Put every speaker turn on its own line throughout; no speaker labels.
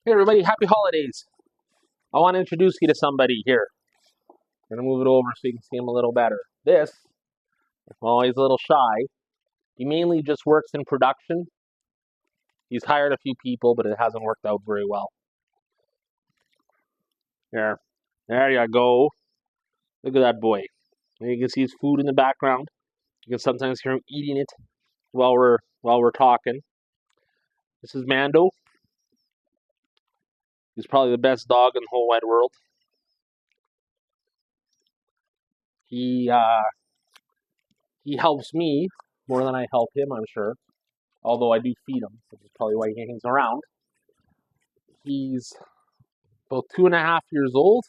Hey everybody, happy holidays. I want to introduce you to somebody here. I'm going to move it over so you can see him a little better. This, well, he's a little shy. He mainly just works in production. He's hired a few people, but it hasn't worked out very well. There you go. Look at that boy. And you can see his food in the background. You can sometimes hear him eating it while we're talking. This is Mando. He's probably the best dog in the whole wide world. He helps me more than I help him, I'm sure. Although I do feed him, which is probably why he hangs around. He's about 2.5 years old.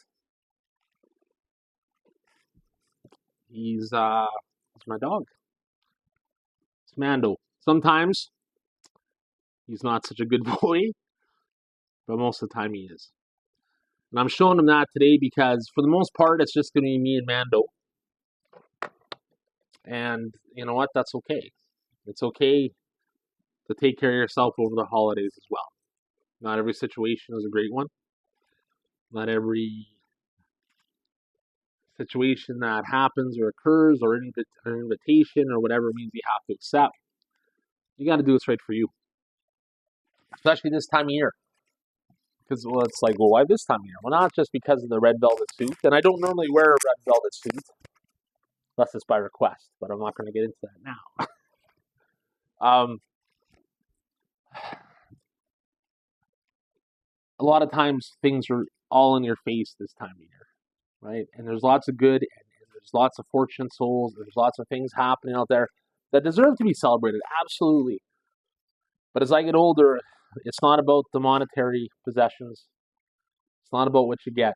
He's my dog. It's Mando. Sometimes he's not such a good boy, but most of the time he is. And I'm showing him that today because for the most part it's just going to be me and Mando. And you know what? That's okay. It's okay to take care of yourself over the holidays as well. Not every situation is a great one. Not every situation that happens or occurs or an invitation or whatever means you have to accept. You got to do what's right for you. Especially this time of year. Because, well, it's like, well, why this time of year? Well, not just because of the red velvet suit. And I don't normally wear a red velvet suit. Unless it's by request. But I'm not going to get into that now. A lot of times things are all in your face this time of year, right? And there's lots of good, and there's lots of fortunate souls, there's lots of things happening out there that deserve to be celebrated, absolutely. But as I get older, it's not about the monetary possessions. It's not about what you get.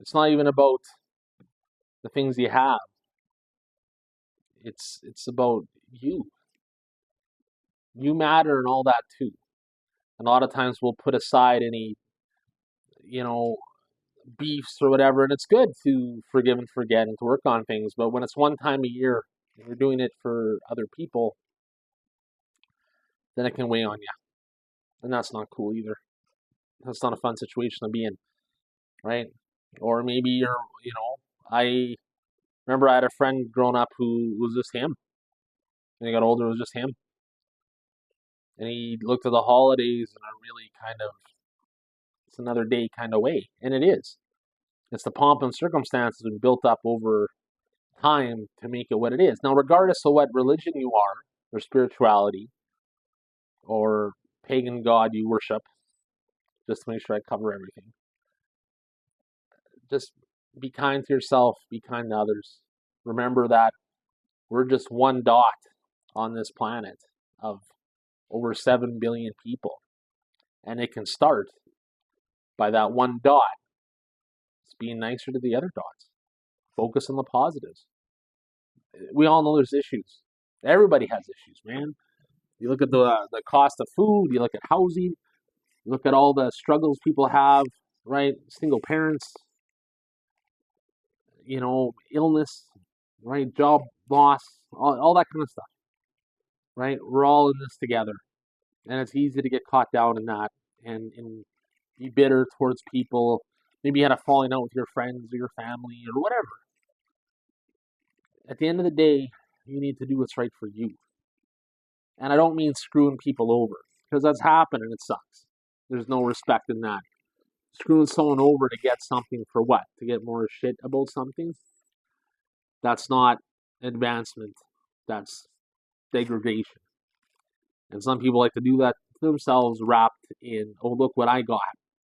It's not even about the things you have. It's about you. You matter and all that too. And a lot of times we'll put aside any, beefs or whatever, and it's good to forgive and forget and to work on things. But when it's one time a year and you're doing it for other people, then it can weigh on you. And that's not cool either. That's not a fun situation to be in, right? Or maybe I remember I had a friend growing up who was just him. When he got older, it was just him. And he looked at the holidays in a really kind of, it's another day kind of way. And it is. It's the pomp and circumstances that built up over time to make it what it is. Now, regardless of what religion you are, or spirituality, or pagan god you worship, just to make sure I cover everything, just be kind to yourself, be kind to others. Remember that we're just one dot on this planet of over 7 billion people. And it can start by that one dot. It's being nicer to the other dots. Focus on the positives. We all know there's issues. Everybody has issues, man. You look at the cost of food, you look at housing, you look at all the struggles people have, right? Single parents, illness, right? Job loss, all that kind of stuff, right? We're all in this together. And it's easy to get caught down in that and be bitter towards people. Maybe you had a falling out with your friends or your family or whatever. At the end of the day, you need to do what's right for you. And I don't mean screwing people over, because that's happened and it sucks. There's no respect in that. Screwing someone over to get something for what? To get more shit about something? That's not advancement. That's degradation. And some people like to do that to themselves, wrapped in, oh, look what I got.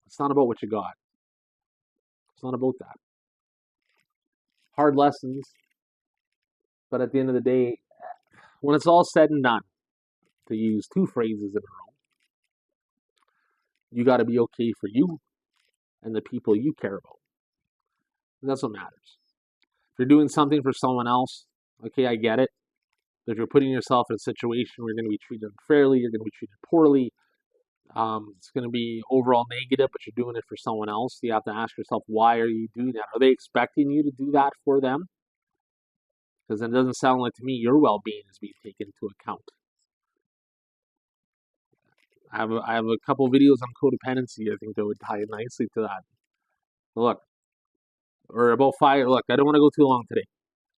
It's not about what you got. It's not about that. Hard lessons. But at the end of the day, when it's all said and done, to use two phrases in a row, you got to be okay for you and the people you care about. And that's what matters. If you're doing something for someone else, okay, I get it. But if you're putting yourself in a situation where you're going to be treated unfairly, you're going to be treated poorly, it's going to be overall negative, but you're doing it for someone else, you have to ask yourself, why are you doing that? Are they expecting you to do that for them? Because it doesn't sound like to me your well-being is being taken into account. I have a couple videos on codependency. I think that would tie in nicely to that. Look, or about 5. Look, I don't want to go too long today.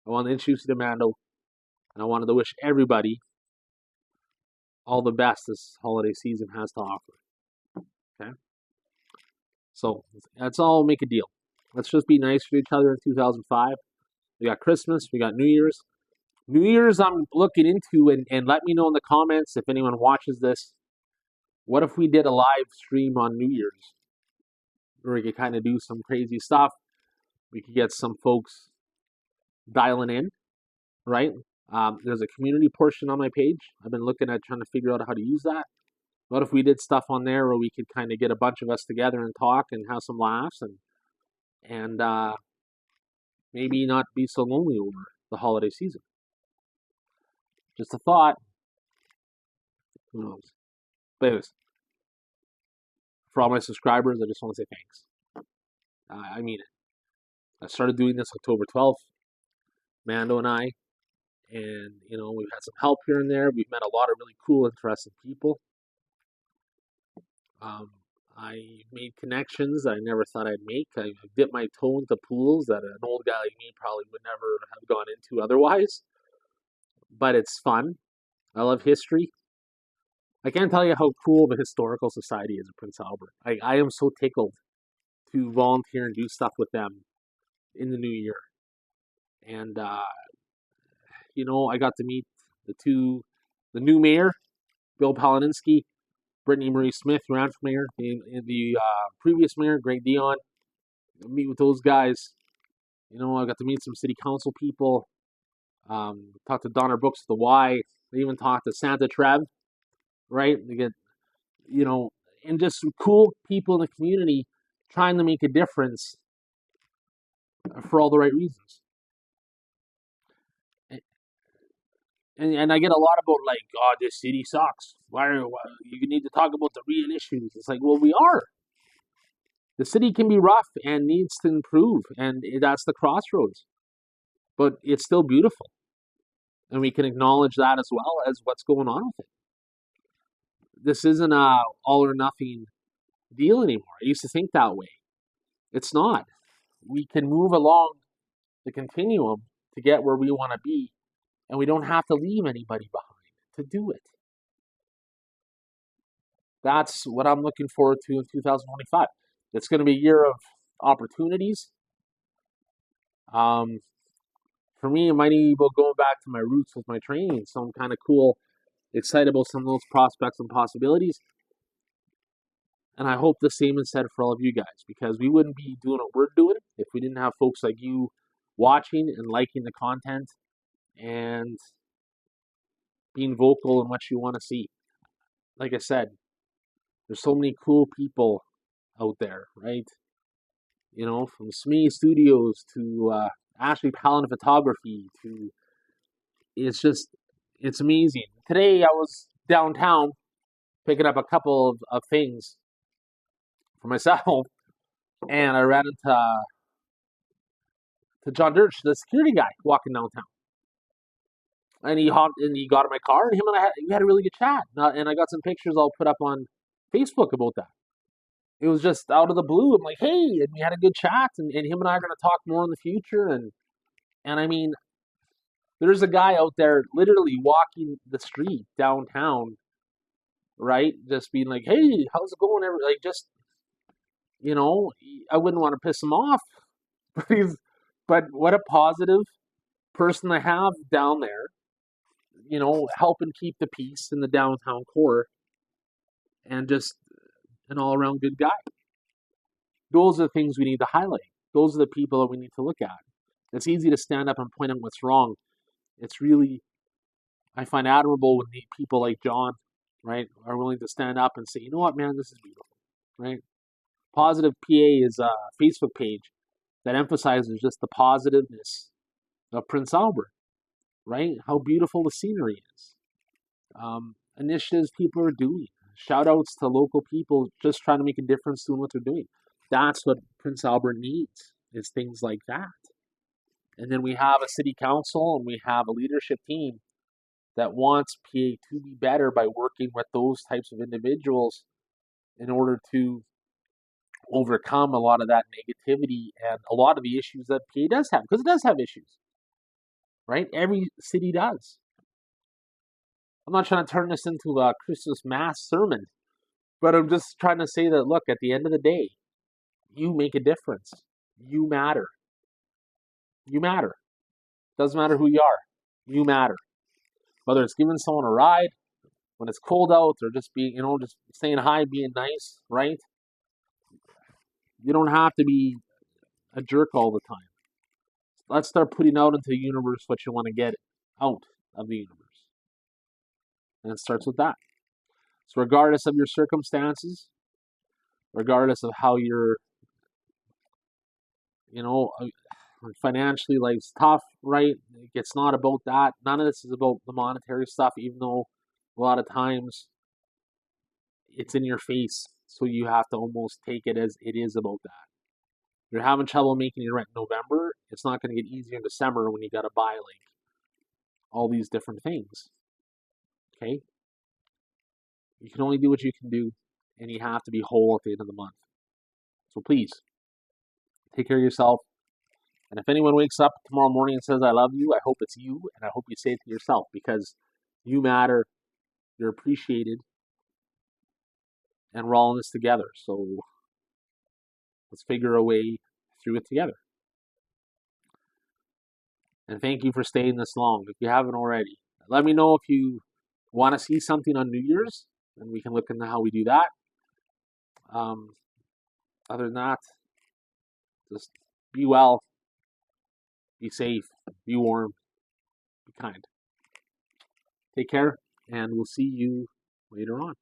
I want to introduce you to Mando, and I wanted to wish everybody all the best this holiday season has to offer. Okay, so let's all make a deal. Let's just be nice to each other in 2005. We got Christmas, we got New Year's. New Year's I'm looking into, and let me know in the comments if anyone watches this. What if we did a live stream on New Year's? Where we could kind of do some crazy stuff. We could get some folks dialing in, right? There's a community portion on my page. I've been looking at trying to figure out how to use that. What if we did stuff on there where we could kind of get a bunch of us together and talk and have some laughs and maybe not be so lonely over the holiday season? Just a thought. Who knows? But anyways, for all my subscribers, I just want to say thanks. I mean it. I started doing this October 12th, Mando and I, and we've had some help here and there. We've met a lot of really cool, interesting people. I made connections that I never thought I'd make. I dipped my toe into pools that an old guy like me probably would never have gone into otherwise. But it's fun. I love history. I can't tell you how cool the Historical Society is at Prince Albert. I am so tickled to volunteer and do stuff with them in the new year. And, I got to meet the new mayor, Bill Palaninsky, Brittany Marie Smith, ran for mayor, and the previous mayor, Greg Dion. Meet with those guys. I got to meet some city council people. Talked to Donner Brooks, the Y. They even talked to Santa Trev, right? They get, and just some cool people in the community trying to make a difference for all the right reasons. And I get a lot about God, this city sucks. Why you need to talk about the real issues? It's like, well, we are. The city can be rough and needs to improve, and that's the crossroads. But it's still beautiful, and we can acknowledge that as well as what's going on with it. This isn't a all or nothing deal anymore. I used to think that way. It's not. We can move along the continuum to get where we want to be, and we don't have to leave anybody behind to do it. That's what I'm looking forward to in 2025. It's going to be a year of opportunities. For me, it might be about going back to my roots with my training. So I'm kind of cool, excited about some of those prospects and possibilities. And I hope the same is said for all of you guys, because we wouldn't be doing what we're doing if we didn't have folks like you watching and liking the content and being vocal in what you want to see. Like I said, there's so many cool people out there, right? From SME Studios to Ashley Palin Photography to, it's amazing. Today I was downtown picking up a couple of things for myself, and I ran into John Dirch, the security guy, walking downtown. And he got in my car, and we had a really good chat. And I got some pictures I'll put up on Facebook about that. It was just out of the blue. I'm like, hey, and we had a good chat, and him and I are going to talk more in the future. And I mean, there's a guy out there literally walking the street downtown, right? Just being like, hey, how's it going? I wouldn't want to piss him off. But what a positive person I have down there, helping keep the peace in the downtown core, and just an all-around good guy. Those are the things we need to highlight. Those are the people that we need to look at. It's easy to stand up and point out what's wrong. It's really, I find admirable when people like John, right, are willing to stand up and say, you know what, man, this is beautiful, right? Positive PA is a Facebook page that emphasizes just the positiveness of Prince Albert, right? How beautiful the scenery is. Initiatives people are doing. Shout outs to local people just trying to make a difference doing what they're doing. That's what Prince Albert needs, is things like that. And then we have a city council and we have a leadership team that wants PA to be better by working with those types of individuals in order to overcome a lot of that negativity and a lot of the issues that PA does have, because it does have issues, right? Every city does. I'm not trying to turn this into a Christmas Mass sermon, but I'm just trying to say that, look, at the end of the day, you make a difference. You matter. You matter. Doesn't matter who you are. You matter. Whether it's giving someone a ride when it's cold out, or just being, just saying hi, being nice, right? You don't have to be a jerk all the time. Let's start putting out into the universe what you want to get out of the universe. And it starts with that. So regardless of your circumstances, regardless of how you're, financially, life's tough, right? It's not about that. None of this is about the monetary stuff, even though a lot of times it's in your face. So you have to almost take it as it is about that. You're having trouble making your rent in November, it's not going to get easier in December when you got to buy all these different things. Okay? You can only do what you can do, and you have to be whole at the end of the month. So please, take care of yourself. And if anyone wakes up tomorrow morning and says, I love you, I hope it's you, and I hope you say it to yourself, because you matter, you're appreciated, and we're all in this together. So let's figure a way through it together. And thank you for staying this long. If you haven't already, let me know if you want to see something on New Year's, and we can look into how we do that. Other than that, just be well, be safe, be warm, be kind. Take care, and we'll see you later on.